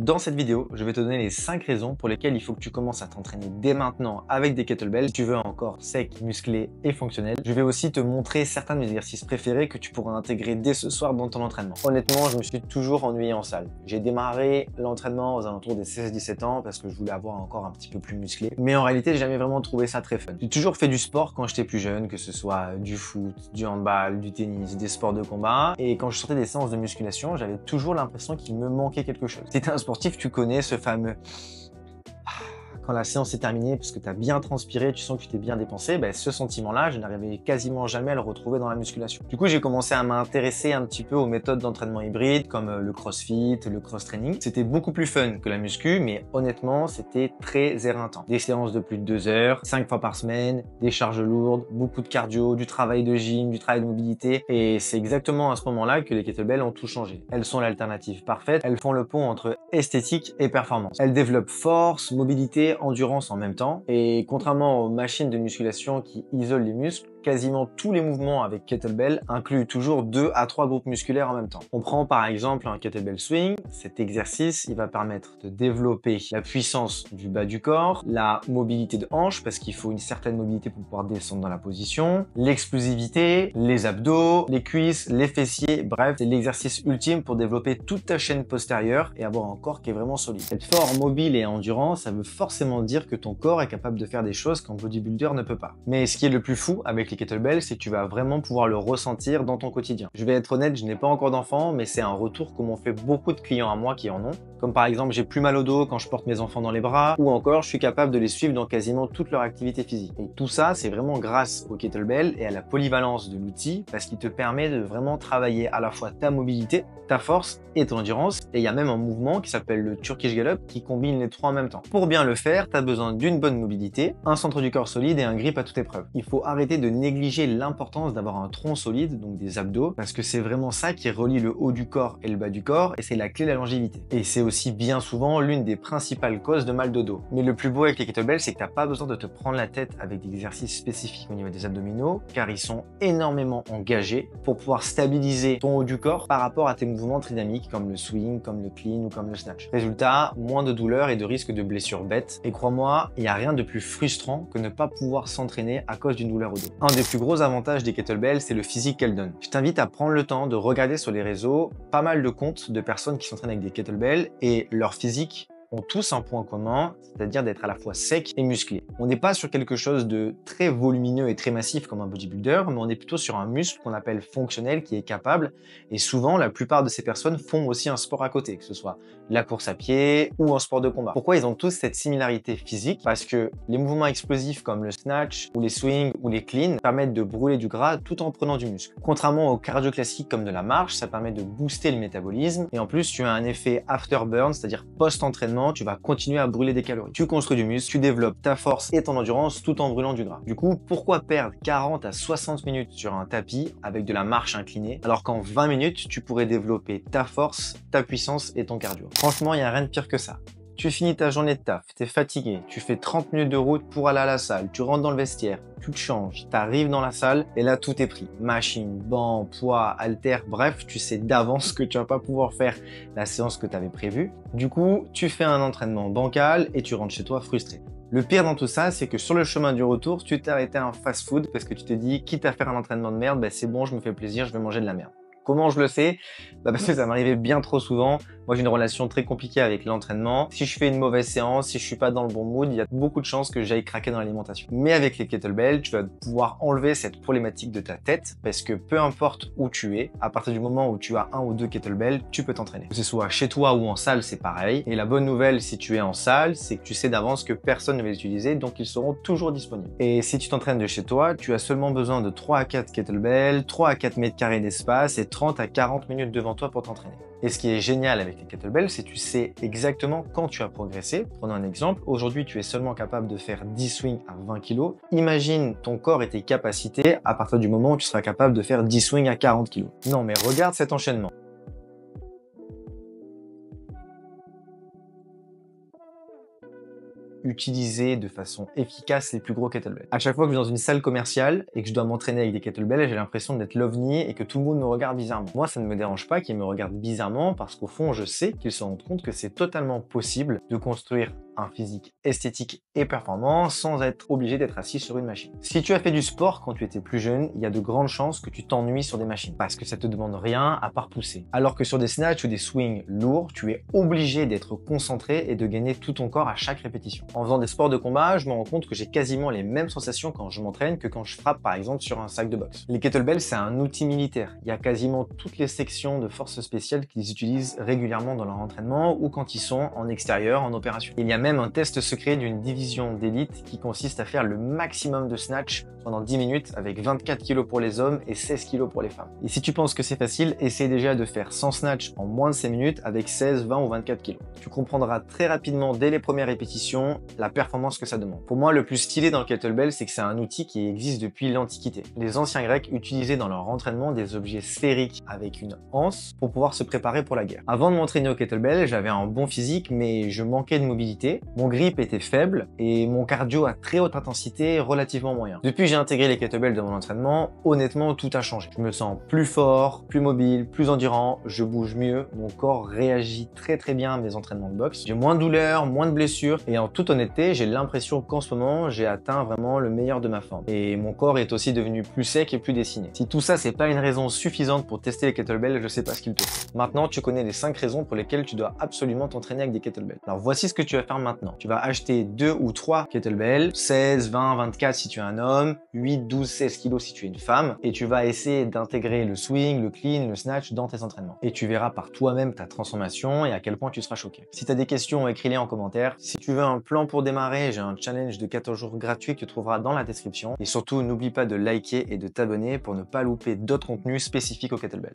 Dans cette vidéo, je vais te donner les 5 raisons pour lesquelles il faut que tu commences à t'entraîner dès maintenant avec des kettlebells si tu veux un corps sec, musclé et fonctionnel. Je vais aussi te montrer certains de mes exercices préférés que tu pourras intégrer dès ce soir dans ton entraînement. Honnêtement, je me suis toujours ennuyé en salle. J'ai démarré l'entraînement aux alentours des 16-17 ans parce que je voulais avoir un corps un petit peu plus musclé. Mais en réalité, j'ai jamais vraiment trouvé ça très fun. J'ai toujours fait du sport quand j'étais plus jeune, que ce soit du foot, du handball, du tennis, des sports de combat. Et quand je sortais des séances de musculation, j'avais toujours l'impression qu'il me manquait quelque chose. Si t'es un sportif, tu connais ce fameux quand la séance est terminée, parce que tu as bien transpiré, tu sens que tu t'es bien dépensé, ce sentiment-là, je n'arrivais quasiment jamais à le retrouver dans la musculation. Du coup, j'ai commencé à m'intéresser un petit peu aux méthodes d'entraînement hybride, comme le crossfit, le cross-training. C'était beaucoup plus fun que la muscu, mais honnêtement, c'était très éreintant. Des séances de plus de 2 heures, 5 fois par semaine, des charges lourdes, beaucoup de cardio, du travail de gym, du travail de mobilité. Et c'est exactement à ce moment-là que les kettlebells ont tout changé. Elles sont l'alternative parfaite. Elles font le pont entre esthétique et performance. Elles développent force, mobilité, endurance en même temps. Et contrairement aux machines de musculation qui isolent les muscles, quasiment tous les mouvements avec kettlebell incluent toujours 2 à 3 groupes musculaires en même temps. On prend par exemple un kettlebell swing. Cet exercice, il va permettre de développer la puissance du bas du corps, la mobilité de hanche parce qu'il faut une certaine mobilité pour pouvoir descendre dans la position, l'explosivité, les abdos, les cuisses, les fessiers, bref, c'est l'exercice ultime pour développer toute ta chaîne postérieure et avoir un corps qui est vraiment solide. Être fort, mobile et endurant, ça veut forcément dire que ton corps est capable de faire des choses qu'un bodybuilder ne peut pas. Mais ce qui est le plus fou avec les kettlebells, c'est que tu vas vraiment pouvoir le ressentir dans ton quotidien. Je vais être honnête, je n'ai pas encore d'enfants, mais c'est un retour que m'ont fait beaucoup de clients à moi qui en ont. Comme par exemple, j'ai plus mal au dos quand je porte mes enfants dans les bras, ou encore je suis capable de les suivre dans quasiment toute leur activité physique. Et tout ça, c'est vraiment grâce au kettlebell et à la polyvalence de l'outil, parce qu'il te permet de vraiment travailler à la fois ta mobilité, ta force et ton endurance. Et il y a même un mouvement qui s'appelle le Turkish Gallop qui combine les trois en même temps. Pour bien le faire, tu as besoin d'une bonne mobilité, un centre du corps solide et un grip à toute épreuve. Il faut arrêter de négliger l'importance d'avoir un tronc solide, donc des abdos, parce que c'est vraiment ça qui relie le haut du corps et le bas du corps, et c'est la clé de la longévité. Et c'est aussi bien souvent l'une des principales causes de mal de dos. Mais le plus beau avec les kettlebells, c'est que tu n'as pas besoin de te prendre la tête avec des exercices spécifiques au niveau des abdominaux, car ils sont énormément engagés pour pouvoir stabiliser ton haut du corps par rapport à tes mouvements dynamiques comme le swing, comme le clean ou comme le snatch. Résultat, moins de douleur et de risque de blessures bêtes. Et crois-moi, il n'y a rien de plus frustrant que ne pas pouvoir s'entraîner à cause d'une douleur au dos. Un des plus gros avantages des kettlebells, c'est le physique qu'elles donnent. Je t'invite à prendre le temps de regarder sur les réseaux pas mal de comptes de personnes qui s'entraînent avec des kettlebells et leur physique ont tous un point commun, c'est-à-dire d'être à la fois sec et musclé. On n'est pas sur quelque chose de très volumineux et très massif comme un bodybuilder, mais on est plutôt sur un muscle qu'on appelle fonctionnel qui est capable, et souvent la plupart de ces personnes font aussi un sport à côté, que ce soit la course à pied ou un sport de combat. Pourquoi ils ont tous cette similarité physique? Parce que les mouvements explosifs comme le snatch ou les swings ou les cleans permettent de brûler du gras tout en prenant du muscle. Contrairement au cardio classique comme de la marche, ça permet de booster le métabolisme et en plus tu as un effet afterburn, c'est-à-dire post-entraînement, tu vas continuer à brûler des calories. Tu construis du muscle, tu développes ta force et ton endurance tout en brûlant du gras. Du coup, pourquoi perdre 40 à 60 minutes sur un tapis avec de la marche inclinée alors qu'en 20 minutes, tu pourrais développer ta force, ta puissance et ton cardio? Franchement, il n'y a rien de pire que ça. Tu finis ta journée de taf, t'es fatigué, tu fais 30 minutes de route pour aller à la salle, tu rentres dans le vestiaire, tu te changes, t'arrives dans la salle et là tout est pris. Machine, banc, poids, haltère, bref, tu sais d'avance que tu vas pas pouvoir faire la séance que tu avais prévue. Du coup, tu fais un entraînement bancal et tu rentres chez toi frustré. Le pire dans tout ça, c'est que sur le chemin du retour, tu t'es arrêté à un fast-food parce que tu t'es dit, quitte à faire un entraînement de merde, c'est bon, je me fais plaisir, je vais manger de la merde. Comment je le sais? Parce que ça m'arrivait bien trop souvent. Moi, j'ai une relation très compliquée avec l'entraînement. Si je fais une mauvaise séance, si je suis pas dans le bon mood, il y a beaucoup de chances que j'aille craquer dans l'alimentation. Mais avec les kettlebells, tu vas pouvoir enlever cette problématique de ta tête parce que peu importe où tu es, à partir du moment où tu as un ou deux kettlebells, tu peux t'entraîner. Que ce soit chez toi ou en salle, c'est pareil. Et la bonne nouvelle, si tu es en salle, c'est que tu sais d'avance que personne ne va les utiliser, donc ils seront toujours disponibles. Et si tu t'entraînes de chez toi, tu as seulement besoin de 3 à 4 kettlebells, 3 à 4 mètres carrés d'espace et 30 à 40 minutes devant toi pour t'entraîner. Et ce qui est génial avec les kettlebells, c'est que tu sais exactement quand tu as progressé. Prenons un exemple. Aujourd'hui, tu es seulement capable de faire 10 swings à 20 kg. Imagine ton corps et tes capacités à partir du moment où tu seras capable de faire 10 swings à 40 kg. Non, mais regarde cet enchaînement. utiliser de façon efficace les plus gros kettlebells. À chaque fois que je vais dans une salle commerciale et que je dois m'entraîner avec des kettlebells, j'ai l'impression d'être l'ovni et que tout le monde me regarde bizarrement. Moi, ça ne me dérange pas qu'ils me regardent bizarrement parce qu'au fond, je sais qu'ils se rendent compte que c'est totalement possible de construire un physique esthétique et performant sans être obligé d'être assis sur une machine. Si tu as fait du sport quand tu étais plus jeune, il y a de grandes chances que tu t'ennuies sur des machines parce que ça te demande rien à part pousser. Alors que sur des snatchs ou des swings lourds, tu es obligé d'être concentré et de gagner tout ton corps à chaque répétition. En faisant des sports de combat, je me rends compte que j'ai quasiment les mêmes sensations quand je m'entraîne que quand je frappe par exemple sur un sac de boxe. Les kettlebells, c'est un outil militaire. Il y a quasiment toutes les sections de forces spéciales qu'ils utilisent régulièrement dans leur entraînement ou quand ils sont en extérieur, en opération. Il y a même un test secret d'une division d'élite qui consiste à faire le maximum de snatch pendant 10 minutes avec 24 kg pour les hommes et 16 kg pour les femmes. Et si tu penses que c'est facile, essaie déjà de faire 100 snatch en moins de 5 minutes avec 16, 20 ou 24 kg. Tu comprendras très rapidement dès les premières répétitions la performance que ça demande. Pour moi, le plus stylé dans le kettlebell, c'est que c'est un outil qui existe depuis l'Antiquité. Les anciens Grecs utilisaient dans leur entraînement des objets sphériques avec une anse pour pouvoir se préparer pour la guerre. Avant de m'entraîner au kettlebell, j'avais un bon physique, mais je manquais de mobilité. Mon grip était faible et mon cardio à très haute intensité relativement moyen. Depuis que j'ai intégré les kettlebells dans mon entraînement, honnêtement tout a changé. Je me sens plus fort, plus mobile, plus endurant, je bouge mieux, mon corps réagit très bien à mes entraînements de boxe. J'ai moins de douleurs, moins de blessures et en toute honnêteté, j'ai l'impression qu'en ce moment, j'ai atteint vraiment le meilleur de ma forme. Et mon corps est aussi devenu plus sec et plus dessiné. Si tout ça, c'est pas une raison suffisante pour tester les kettlebells, je sais pas ce qu'il te faut. Maintenant, tu connais les 5 raisons pour lesquelles tu dois absolument t'entraîner avec des kettlebells. Alors voici ce que tu vas faire maintenant. Tu vas acheter 2 ou 3 kettlebells, 16, 20, 24 si tu es un homme, 8, 12, 16 kg si tu es une femme, et tu vas essayer d'intégrer le swing, le clean, le snatch dans tes entraînements. Et tu verras par toi-même ta transformation et à quel point tu seras choqué. Si tu as des questions, écris-les en commentaire. Si tu veux un plan pour démarrer, j'ai un challenge de 14 jours gratuit que tu trouveras dans la description. Et surtout, n'oublie pas de liker et de t'abonner pour ne pas louper d'autres contenus spécifiques au kettlebell.